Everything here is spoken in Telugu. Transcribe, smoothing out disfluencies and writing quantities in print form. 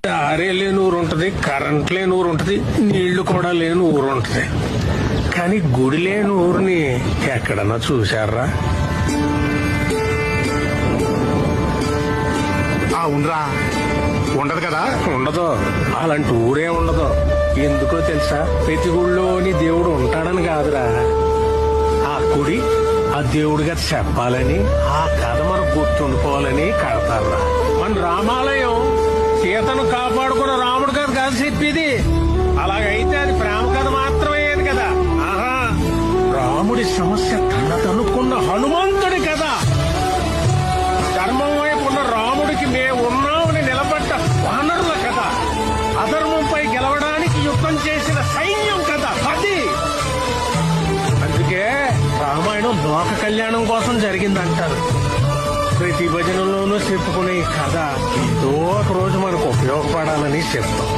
దారే లేని ఊరు ఉంటది, కరెంట్ లేని ఊరు ఉంటది, నీళ్లు కూడా లేని ఊరు ఉంటది. కానీ గుడి లేని ఊరిని ఎక్కడన్నా చూశారా? ఉండరా, ఉండదు కదా. ఉండదు, అలాంటి ఊరే ఉండదు. ఎందుకో తెలుసా? ప్రతి గుడిలోని దేవుడు ఉంటాడని కాదురా, ఆ గుడి ఆ దేవుడిగా చెప్పాలని, ఆ కథ మనకు గుర్తుండిపోవాలని కడతారా. మన రామాలయం సీతను కాపాడుకున్న రాముడు కథ కాదు చెప్పేది. అలాగైతే అది ప్రేమ కథ మాత్రమే కదా. ఆహా, రాముడి సమస్య తనకున్న హనుమంతుడి కథ. ధర్మం వైపు ఉన్న రాముడికి మేము ఉన్నామని నిలబడ్డ వానరుల కథ. అధర్మంపై గెలవడానికి యుద్ధం చేసిన సైన్యం కథ అది. అందుకే రామాయణం లోక కళ్యాణం కోసం జరిగిందంటారు. ప్రతి భజనలోనూ చెప్పుకునే ఈ కథ ఏదో ఒక రోజు మనకు ఉపయోగపడాలని చెప్తాం.